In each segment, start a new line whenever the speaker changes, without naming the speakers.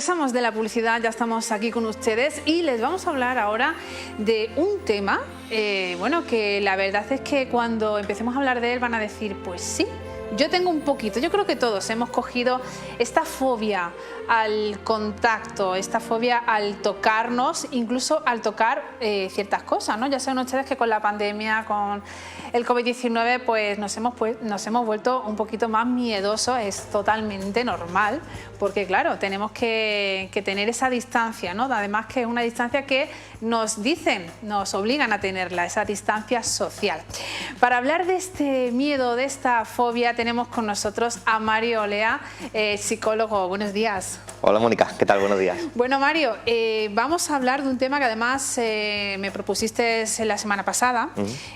Regresamos de la publicidad, ya estamos aquí con ustedes y les vamos a hablar ahora de un tema, bueno, que la verdad es que cuando empecemos a hablar de él van a decir, pues sí, yo tengo un poquito, yo creo que todos hemos cogido esta fobia al contacto, esta fobia al tocarnos, incluso al tocar ciertas cosas, ¿no? Ya saben ustedes que con la pandemia, con el COVID-19, pues nos hemos vuelto un poquito más miedosos, es totalmente normal, porque claro, tenemos que tener esa distancia, ¿no? Además que es una distancia que nos dicen, nos obligan a tenerla, esa distancia social. Para hablar de este miedo, de esta fobia, tenemos con nosotros a Mario Olea, psicólogo. Buenos días.
Hola Mónica, ¿qué tal? Buenos días.
Bueno Mario, vamos a hablar de un tema que además me propusiste la semana pasada.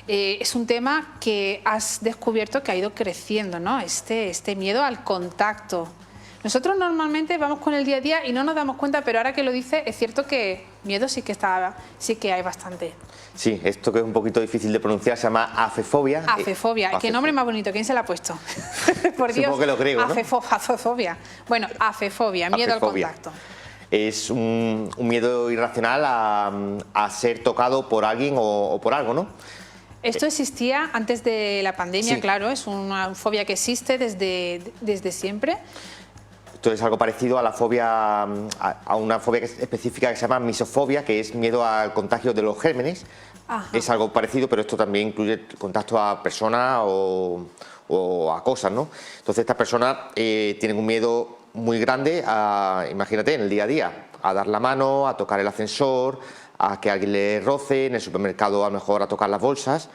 Es un tema que has descubierto que ha ido creciendo, ¿no? Este miedo al contacto. Nosotros normalmente vamos con el día a día y no nos damos cuenta, pero ahora que lo dice, es cierto que miedo sí que hay bastante.
Sí, esto que es un poquito difícil de pronunciar se llama afefobia.
Afefobia, qué nombre más bonito, ¿quién se lo ha puesto? Por Dios.
Supongo que los griegos, ¿no?
Afefobia. Bueno, afefobia, miedo al contacto.
Es un miedo irracional a ser tocado por alguien o por algo, ¿no?
Esto existía antes de la pandemia,
sí.
Claro, es una fobia que existe desde siempre.
Esto es algo parecido a la fobia, a una fobia específica que se llama misofobia, que es miedo al contagio de los gérmenes. Ajá. Es algo parecido, pero esto también incluye contacto a personas o a cosas, ¿no? Entonces estas personas tienen un miedo muy grande imagínate, en el día a día, a dar la mano, a tocar el ascensor, a que alguien le roce, en el supermercado a lo mejor a tocar las bolsas,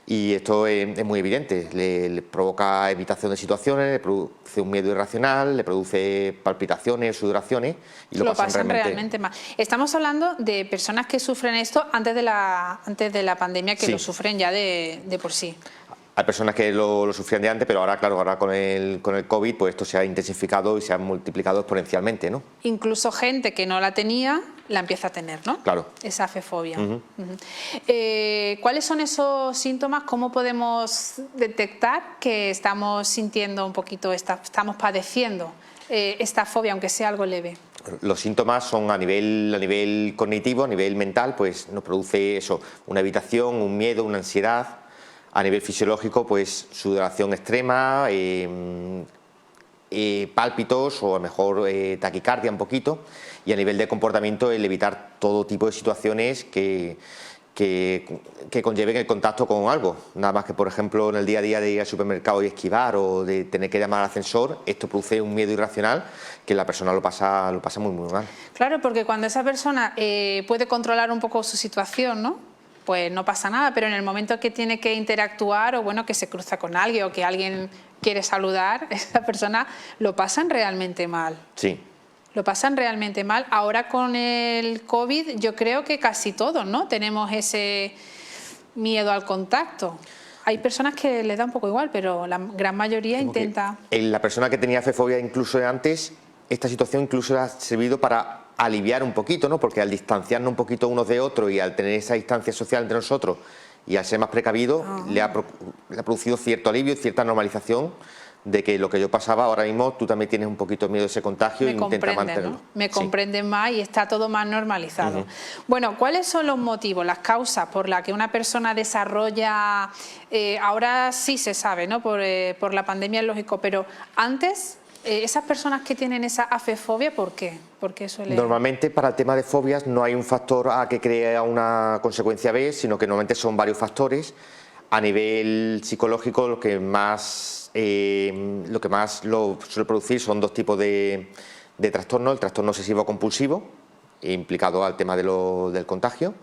y esto es muy evidente, le provoca evitación de situaciones, le produce un miedo irracional, le produce palpitaciones, sudoraciones y lo pasan realmente
mal. Estamos hablando de personas que sufren esto antes de la pandemia, que
sí.
lo sufren ya de por sí.
Hay personas que lo sufrían de antes, pero ahora, claro, ahora con el COVID, pues esto se ha intensificado y se ha multiplicado exponencialmente, ¿no?
Incluso gente que no la tenía, la empieza a tener, ¿no?
Claro.
Esa afefobia. ¿Cuáles son esos síntomas? ¿Cómo podemos detectar que estamos sintiendo un poquito, estamos padeciendo esta fobia, aunque sea algo leve?
Los síntomas son a nivel cognitivo, a nivel mental, pues nos produce eso, una evitación, un miedo, una ansiedad. A nivel fisiológico, pues sudoración extrema, pálpitos o a lo mejor taquicardia un poquito, y a nivel de comportamiento el evitar todo tipo de situaciones que conlleven el contacto con algo, nada más que por ejemplo en el día a día de ir al supermercado y esquivar o de tener que llamar al ascensor. Esto produce un miedo irracional que la persona lo pasa muy mal.
Claro, porque cuando esa persona puede controlar un poco su situación, ¿no? Pues no pasa nada, pero en el momento que tiene que interactuar o bueno, que se cruza con alguien o que alguien quiere saludar, esa persona lo pasan realmente mal.
Sí.
Lo pasan realmente mal. Ahora con el COVID yo creo que casi todos, ¿no? Tenemos ese miedo al contacto. Hay personas que les da un poco igual, pero la gran mayoría intenta...
La persona que tenía afefobia incluso antes, esta situación incluso le ha servido para aliviar un poquito, ¿no? Porque al distanciarnos un poquito unos de otros y al tener esa distancia social entre nosotros y al ser más precavido, le ha producido cierto alivio y cierta normalización de que lo que yo pasaba ahora mismo, tú también tienes un poquito de miedo de ese contagio y intentas mantenerlo.
¿No? Me comprenden más y está todo más normalizado. Bueno, ¿cuáles son los motivos, las causas por las que una persona desarrolla, ahora sí se sabe, ¿no? Por la pandemia es lógico, pero antes... esas personas que tienen esa afefobia, ¿por qué? ¿Por qué suele...?
Normalmente para el tema de fobias no hay un factor A que crea una consecuencia B, sino que normalmente son varios factores. A nivel psicológico lo que más lo suele producir son dos tipos de trastornos: el trastorno obsesivo compulsivo, implicado al tema del contagio,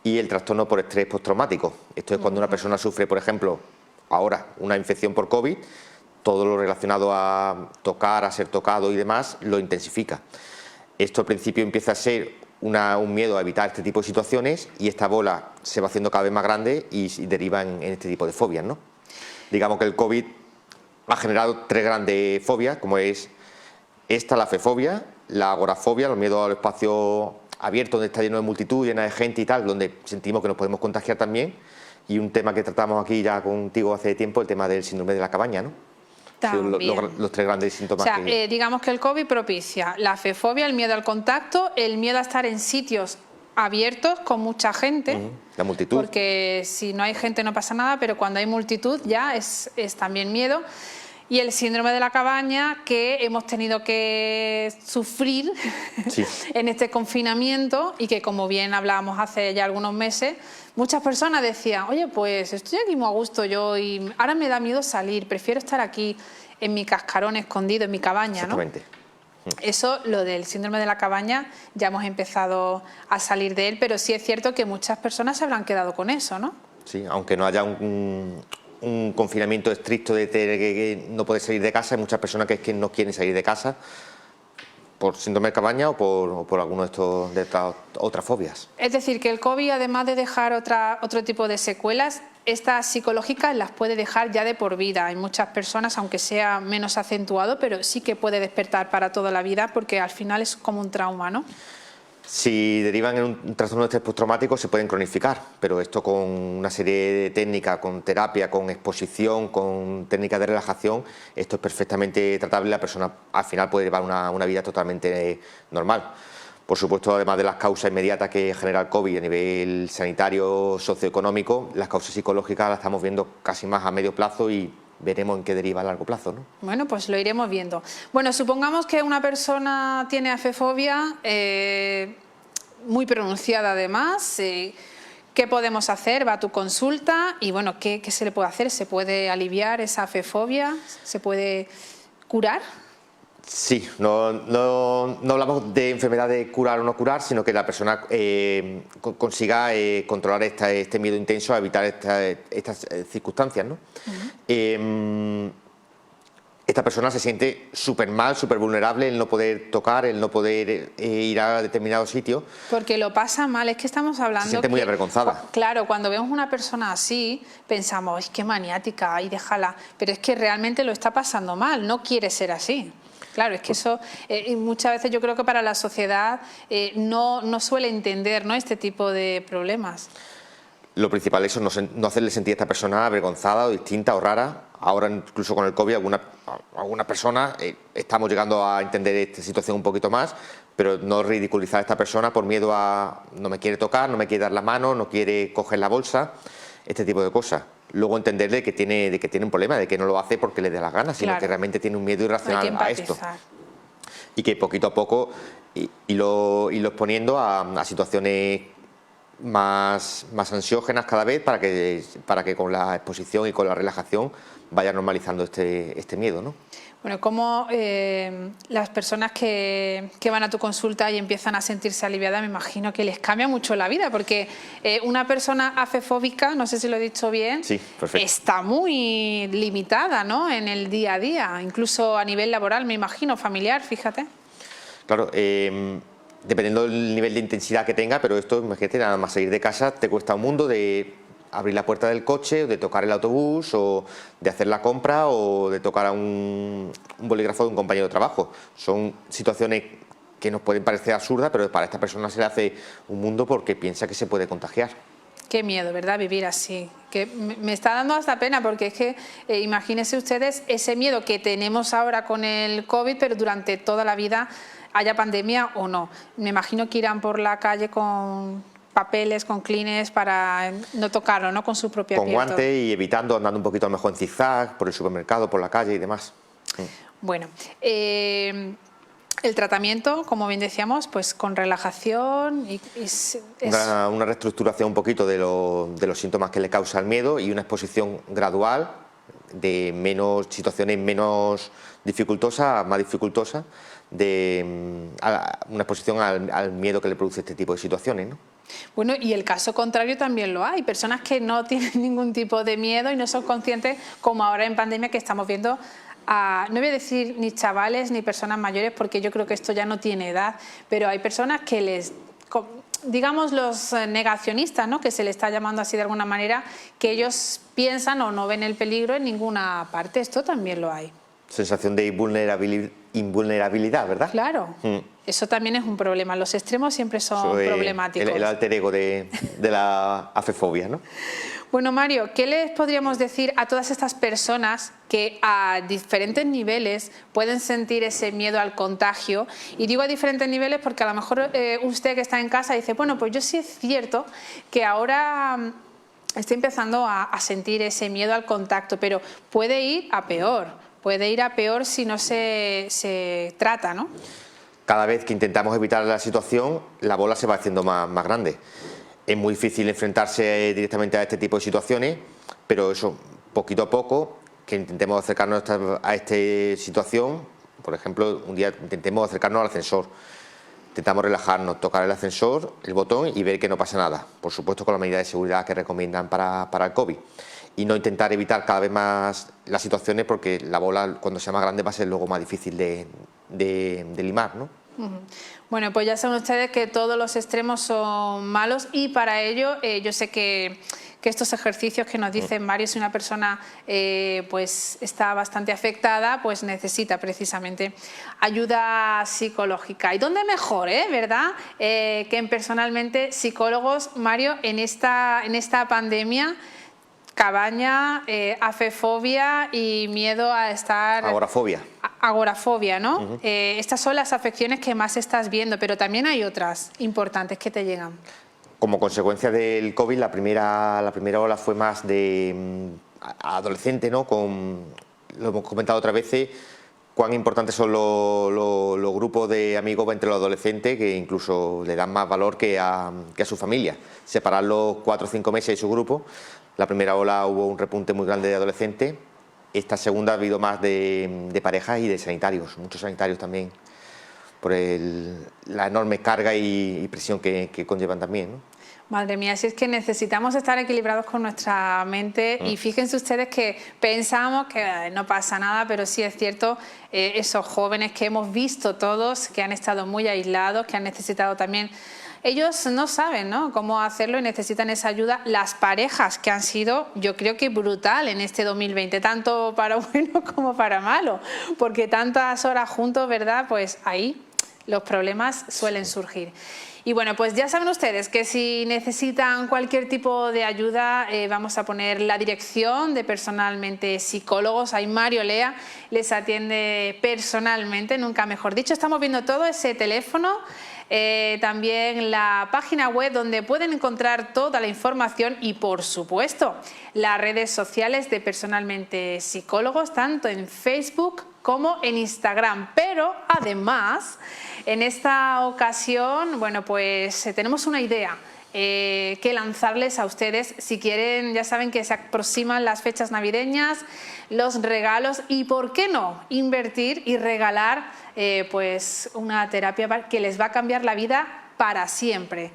y el trastorno por estrés postraumático. Esto es cuando una persona sufre, por ejemplo, ahora una infección por COVID, todo lo relacionado a tocar, a ser tocado y demás, lo intensifica. Esto al principio empieza a ser un miedo a evitar este tipo de situaciones y esta bola se va haciendo cada vez más grande y deriva en este tipo de fobias, ¿no? Digamos que el COVID ha generado tres grandes fobias, como es la afefobia, la agorafobia, los miedos al espacio abierto donde está lleno de multitud, llena de gente y tal, donde sentimos que nos podemos contagiar también, y un tema que tratamos aquí ya contigo hace tiempo, el tema del síndrome de la cabaña, ¿no? Son
También.
los tres grandes síntomas.
O sea, digamos que el COVID propicia la afefobia, el miedo al contacto, el miedo a estar en sitios abiertos con mucha gente.
La multitud.
Porque si no hay gente no pasa nada, pero cuando hay multitud ya es también miedo. Y el síndrome de la cabaña, que hemos tenido que sufrir
Sí.
en este confinamiento y que, como bien hablábamos hace ya algunos meses, muchas personas decían, oye, pues estoy aquí muy a gusto yo y ahora me da miedo salir, prefiero estar aquí en mi cascarón escondido, en mi cabaña, ¿no?
Exactamente.
Eso, lo del síndrome de la cabaña, ya hemos empezado a salir de él, pero sí es cierto que muchas personas se habrán quedado con eso, ¿no?
Sí, aunque no haya un confinamiento estricto de que no puedes salir de casa, hay muchas personas que no quieren salir de casa por síndrome de cabaña o por alguno de estas otras fobias.
Es decir, que el COVID, además de dejar otro tipo de secuelas, estas psicológicas las puede dejar ya de por vida. Hay muchas personas, aunque sea menos acentuado, pero sí que puede despertar para toda la vida, porque al final es como un trauma, ¿no?
Si derivan en un trastorno de estrés postraumático se pueden cronificar, pero esto con una serie de técnicas, con terapia, con exposición, con técnicas de relajación, esto es perfectamente tratable y la persona al final puede llevar una vida totalmente normal. Por supuesto, además de las causas inmediatas que genera el COVID a nivel sanitario, socioeconómico, las causas psicológicas las estamos viendo casi más a medio plazo y veremos en qué deriva a largo plazo, ¿no?
Bueno, pues lo iremos viendo. Bueno, supongamos que una persona tiene afefobia muy pronunciada además. ¿Qué podemos hacer? Va a tu consulta y bueno, ¿qué se le puede hacer? ¿Se puede aliviar esa afefobia? ¿Se puede curar?
Sí, no hablamos de enfermedad de curar o no curar, sino que la persona consiga controlar este miedo intenso a evitar estas circunstancias, ¿no? Esta persona se siente súper mal, súper vulnerable, el no poder tocar, el no poder ir a determinados sitios.
Porque lo pasa mal, es que estamos hablando...
Se siente muy avergonzada.
Claro, cuando vemos una persona así, pensamos, es que maniática, ay, déjala, pero es que realmente lo está pasando mal, no quiere ser así. Claro, es que eso muchas veces yo creo que para la sociedad no suele entender, ¿no?, este tipo de problemas.
Lo principal es eso, no hacerle sentir a esta persona avergonzada o distinta o rara. Ahora incluso con el COVID algunas personas estamos llegando a entender esta situación un poquito más, pero no ridiculizar a esta persona por miedo a no me quiere tocar, no me quiere dar la mano, no quiere coger la bolsa, este tipo de cosas. Luego entenderle de que tiene un problema, de que no lo hace porque le dé las ganas, sino que realmente tiene un miedo irracional a esto. Y que poquito a poco irlo exponiendo a situaciones más ansiógenas cada vez para que con la exposición y con la relajación vaya normalizando este miedo, ¿no?
Bueno, como las personas que van a tu consulta y empiezan a sentirse aliviadas, me imagino que les cambia mucho la vida, porque una persona afefóbica, no sé si lo he dicho bien,
sí,
está muy limitada, ¿no?, en el día a día, incluso a nivel laboral, me imagino, familiar, fíjate.
Claro, dependiendo del nivel de intensidad que tenga, pero esto, imagínate, nada más salir de casa te cuesta un mundo, de abrir la puerta del coche, o de tocar el autobús, o de hacer la compra, o de tocar a un bolígrafo de un compañero de trabajo. Son situaciones que nos pueden parecer absurdas, pero para esta persona se le hace un mundo porque piensa que se puede contagiar.
Qué miedo, ¿verdad?, vivir así. Que me está dando hasta pena, porque es que imagínense ustedes ese miedo que tenemos ahora con el COVID, pero durante toda la vida, haya pandemia o no. Me imagino que irán por la calle con papeles, con clines para no tocarlo, ¿no?, con su propia piel.
Con guantes y evitando, andando un poquito a lo mejor en zigzag, por el supermercado, por la calle y demás.
Bueno, el tratamiento, como bien decíamos, pues con relajación
una reestructuración un poquito de los síntomas que le causa el miedo y una exposición gradual de situaciones menos dificultosas a más dificultosas, una exposición al miedo que le produce este tipo de situaciones, ¿no?
Bueno, y el caso contrario también lo hay, personas que no tienen ningún tipo de miedo y no son conscientes, como ahora en pandemia que estamos viendo no voy a decir ni chavales ni personas mayores, porque yo creo que esto ya no tiene edad, pero hay personas que digamos los negacionistas, ¿no?, que se le está llamando así de alguna manera, que ellos piensan o no ven el peligro en ninguna parte. Esto también lo hay.
Sensación de invulnerabilidad, ¿verdad?
Claro, eso también es un problema. Los extremos siempre son problemáticos.
El alter ego de la afefobia, ¿no?
Bueno, Mario, ¿qué les podríamos decir a todas estas personas que a diferentes niveles pueden sentir ese miedo al contagio? Y digo a diferentes niveles porque a lo mejor usted que está en casa dice, bueno, pues yo sí es cierto que ahora estoy empezando a sentir ese miedo al contacto, pero puede ir a peor si no se trata, ¿no?
Cada vez que intentamos evitar la situación, la bola se va haciendo más grande. Es muy difícil enfrentarse directamente a este tipo de situaciones, pero eso, poquito a poco, que intentemos acercarnos a esta situación. Por ejemplo, un día intentemos acercarnos al ascensor, intentamos relajarnos, tocar el ascensor, el botón y ver que no pasa nada. Por supuesto con las medidas de seguridad que recomiendan para el COVID. Y no intentar evitar cada vez más las situaciones porque la bola, cuando sea más grande, va a ser luego más difícil de limar, ¿no?
Bueno, pues ya saben ustedes que todos los extremos son malos y para ello yo sé que estos ejercicios que nos dicen Mario, si una persona pues está bastante afectada, pues necesita precisamente ayuda psicológica. ¿Y dónde mejor, verdad? Que en personalmente psicólogos, Mario, en esta pandemia. Cabaña, afefobia y miedo a estar...
Agorafobia.
Agorafobia, ¿no? Estas son las afecciones que más estás viendo, pero también hay otras importantes que te llegan.
Como consecuencia del COVID, la primera ola fue más de adolescente, ¿no? Lo hemos comentado otras veces, cuán importantes son los grupos de amigos entre los adolescentes, que incluso le dan más valor que a su familia. Separarlos 4 o 5 meses de su grupo. La primera ola hubo un repunte muy grande de adolescentes. Esta segunda ha habido más de parejas y de sanitarios, muchos sanitarios también, por la enorme carga y presión que conllevan también, ¿no?
Madre mía, si es que necesitamos estar equilibrados con nuestra mente y fíjense ustedes que pensamos que no pasa nada, pero sí es cierto, esos jóvenes que hemos visto todos, que han estado muy aislados, que han necesitado también... Ellos no saben, ¿no?, cómo hacerlo y necesitan esa ayuda. Las parejas que han sido, yo creo que brutal en este 2020, tanto para bueno como para malo, porque tantas horas juntos, ¿verdad?, pues ahí los problemas suelen surgir. Y bueno, pues ya saben ustedes que si necesitan cualquier tipo de ayuda, vamos a poner la dirección de Personalmente Psicólogos. Ahí Mario Lea les atiende personalmente, nunca mejor dicho. Estamos viendo todo ese teléfono. También la página web donde pueden encontrar toda la información y por supuesto las redes sociales de Personalmente Psicólogos, tanto en Facebook como en Instagram. Pero además en esta ocasión, bueno, pues tenemos una idea que lanzarles a ustedes. Si quieren, ya saben que se aproximan las fechas navideñas, los regalos y por qué no invertir y regalar pues una terapia que les va a cambiar la vida para siempre.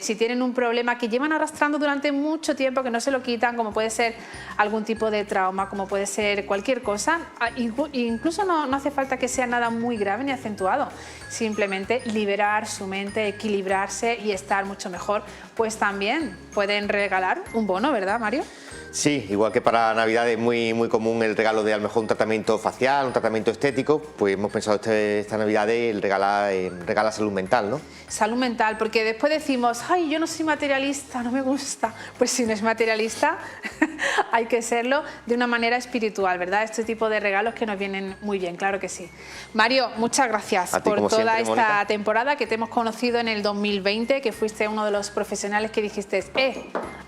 Si tienen un problema que llevan arrastrando durante mucho tiempo, que no se lo quitan, como puede ser algún tipo de trauma, como puede ser cualquier cosa, incluso no hace falta que sea nada muy grave ni acentuado, simplemente liberar su mente, equilibrarse y estar mucho mejor, pues también pueden regalar un bono, ¿verdad, Mario?
Sí, igual que para Navidad es muy común el regalo de a lo mejor un tratamiento facial, un tratamiento estético, pues hemos pensado esta Navidad el regala salud mental, ¿no?
Salud mental, porque después decimos, ay, yo no soy materialista, no me gusta. Pues si no es materialista, hay que serlo de una manera espiritual, ¿verdad? Este tipo de regalos que nos vienen muy bien, claro que sí. Mario, muchas gracias por toda
siempre,
esta
Mónica.
Temporada que te hemos conocido en el 2020, que fuiste uno de los profesionales que dijiste,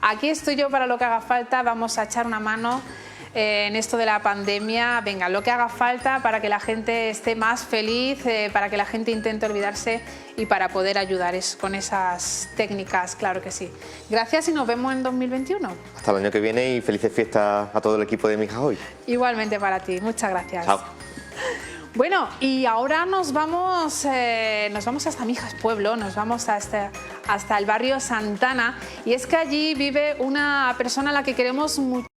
aquí estoy yo para lo que haga falta, vamos a echar una mano en esto de la pandemia, venga, lo que haga falta para que la gente esté más feliz, para que la gente intente olvidarse y para poder ayudar con esas técnicas, claro que sí. Gracias y nos vemos en 2021.
Hasta el año que viene y felices fiestas a todo el equipo de Mi Hija Hoy.
Igualmente para ti, muchas gracias.
Chao.
Bueno, y ahora nos vamos hasta Mijas Pueblo, nos vamos hasta el barrio Santana, y es que allí vive una persona a la que queremos mucho.